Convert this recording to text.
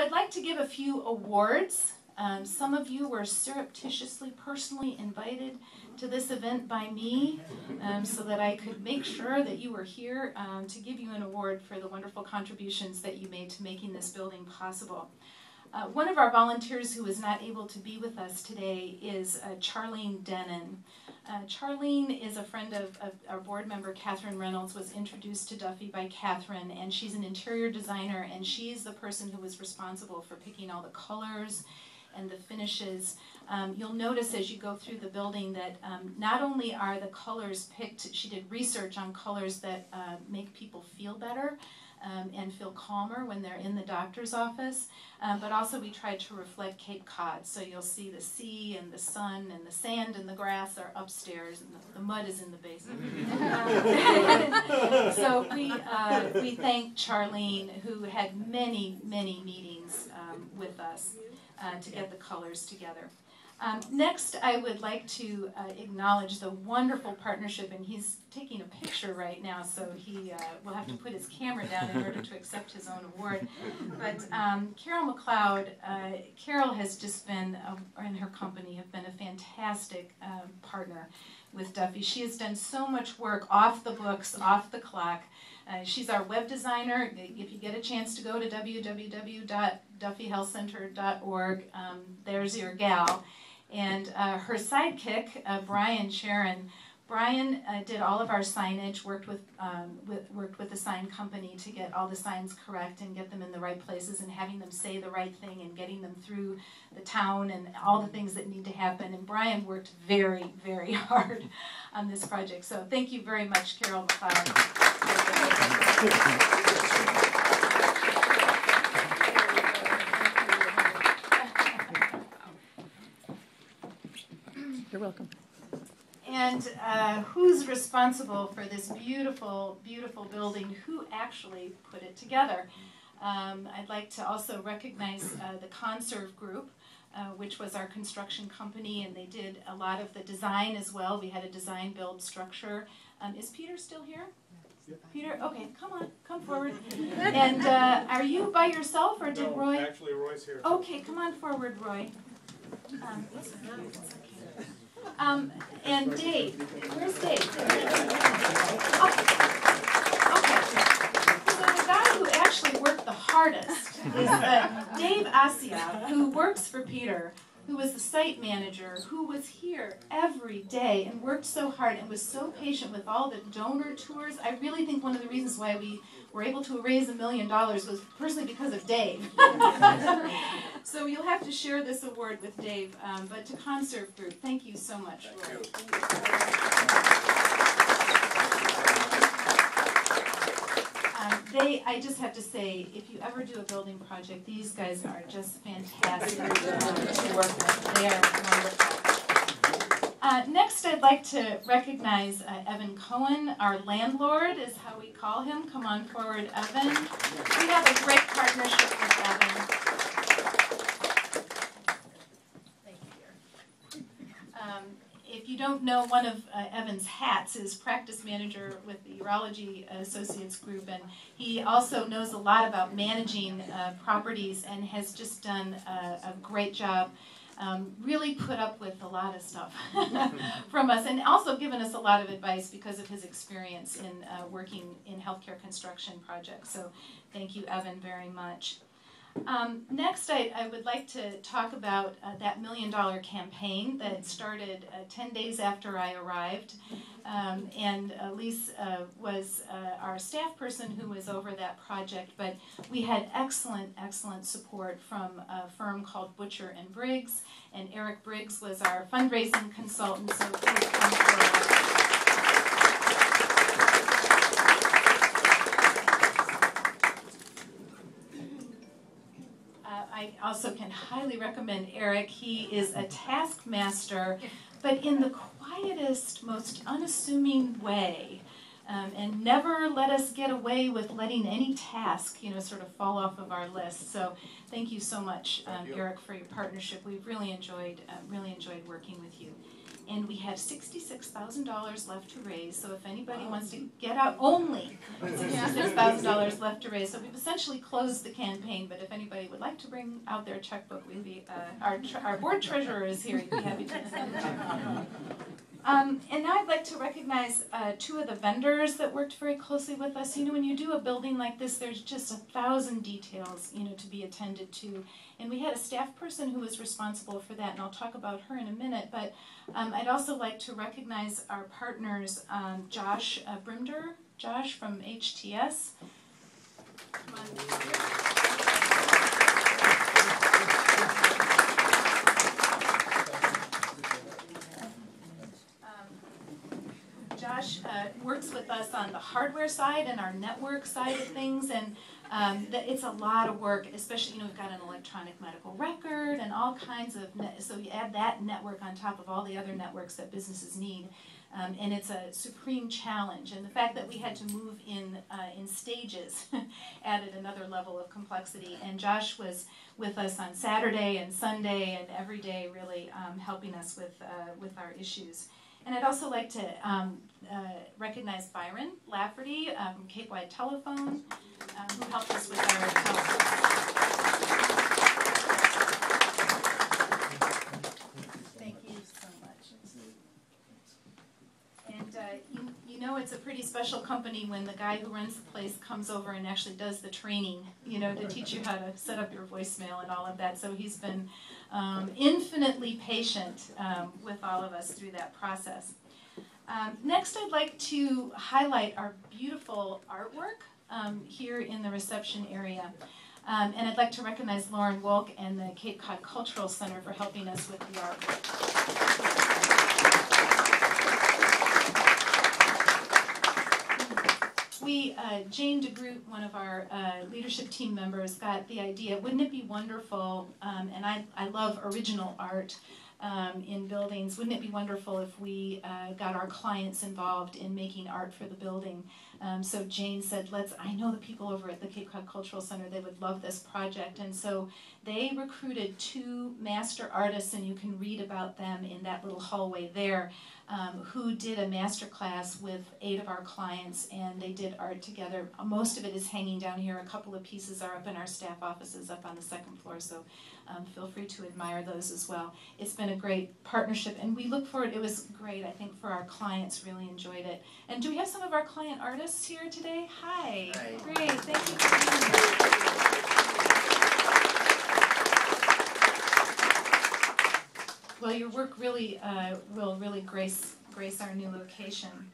I'd like to give a few awards. Some of you were surreptitiously, personally invited to this event by me so that I could make sure that you were here to give you an award for the wonderful contributions that you made to making this building possible. One of our volunteers who is not able to be with us today is Charlene Dennen. Charlene is a friend of our board member, Catherine Reynolds, was introduced to Duffy by Catherine, and she's an interior designer, and she's the person who was responsible for picking all the colors and the finishes. You'll notice as you go through the building that not only are the colors picked, she did research on colors that make people feel better and feel calmer when they're in the doctor's office, but also we tried to reflect Cape Cod. So you'll see the sea and the sun and the sand and the grass are upstairs and the mud is in the basement. So we thank Charlene, who had many, many meetings with us to get the colors together. Next, I would like to acknowledge the wonderful partnership, and he's taking a picture right now, so he will have to put his camera down in order to accept his own award. But Carol McLeod, Carol has just been, and her company have been a fantastic partner with Duffy. She has done so much work off the books, off the clock. She's our web designer. If you get a chance to go to www.duffyhealthcenter.org, there's your gal. And her sidekick, Brian Sharon. Brian did all of our signage, worked with the sign company to get all the signs correct and get them in the right places and having them say the right thing and getting them through the town and all the things that need to happen. And Brian worked very, very hard on this project. So thank you very much, Carol McLeod. You're welcome. And who's responsible for this beautiful, beautiful building? Who actually put it together? I'd like to also recognize the ConServ Group, which was our construction company, and they did a lot of the design as well. We had a design build structure. Is Peter still here? Yeah. Peter, okay, come on, come forward. And are you by yourself, or did Roy? Actually, Roy's here. Okay, come on forward, Roy. And Dave, where's Dave? Oh, okay. So the guy who actually worked the hardest is Dave Asia, who works for Peter, who was the site manager, who was here every day and worked so hard and was so patient with all the donor tours. I really think one of the reasons why we were able to raise $1 million was personally because of Dave. So you'll have to share this award with Dave, but to ConServ Group, thank you so much. Roy. I just have to say, if you ever do a building project, these guys are just fantastic to work with. They are wonderful. Next, I'd like to recognize Evan Cohen, our landlord is how we call him. Come on forward, Evan. We have a great partnership with Evan. Thank you, dear. If you don't know, one of Evan's hats is practice manager with the Urology Associates Group, and he also knows a lot about managing properties and has just done a great job. Really put up with a lot of stuff from us, and also given us a lot of advice because of his experience in working in healthcare construction projects. So thank you, Evan, very much. Next, I would like to talk about that $1 million campaign that started 10 days after I arrived. And Elise was our staff person who was over that project, but we had excellent, excellent support from a firm called Butcher and Briggs, and Eric Briggs was our fundraising consultant, so please come forward. I also can highly recommend Eric. He is a taskmaster, but in the quietest, most unassuming way, and never let us get away with letting any task, sort of fall off of our list. So thank you so much, Eric, for your partnership. We've really enjoyed working with you. And we have $66,000 left to raise, so if anybody wants to get out, only $66,000 left to raise. So we've essentially closed the campaign, but if anybody would like to to bring out their checkbook, we'd be, our board treasurer is here. He'd be happy to send the check. And now I'd like to recognize two of the vendors that worked very closely with us. You know, when you do a building like this, there's just 1,000 details, you know, to be attended to. And we had a staff person who was responsible for that, and I'll talk about her in a minute. But I'd also like to recognize our partners, Josh Brimder, Josh from HTS. Come on. Josh works with us on the hardware side and our network side of things, and it's a lot of work, especially, you know, we've got an electronic medical record and all kinds of, so you add that network on top of all the other networks that businesses need, and it's a supreme challenge, and the fact that we had to move in stages added another level of complexity, and Josh was with us on Saturday and Sunday and every day really helping us with our issues. And I'd also like to recognize Byron Lafferty from Cape Wide Telephone, who helped us with our telephone. Thank you so much. And you know, it's a pretty special company when the guy who runs the place comes over and actually does the training, you know, to teach you how to set up your voicemail and all of that. So he's been infinitely patient with all of us through that process. Next, I'd like to highlight our beautiful artwork here in the reception area. And I'd like to recognize Lauren Wolk and the Cape Cod Cultural Center for helping us with the artwork. Jane DeGroot, one of our leadership team members, got the idea, wouldn't it be wonderful, and I love original art in buildings, wouldn't it be wonderful if we got our clients involved in making art for the building? So Jane said, I know the people over at the Cape Cod Cultural Center, they would love this project, and so they recruited 2 master artists, and you can read about them in that little hallway there, who did a master class with 8 of our clients, and they did art together. Most of it is hanging down here. A couple of pieces are up in our staff offices up on the 2nd floor, so feel free to admire those as well. It's been a great partnership, and we look forward, it was great, I think, for our clients, really enjoyed it. And do we have some of our client artists here today? Hi. Hi. Great, thank you for being here. Well, your work really will really grace our new location.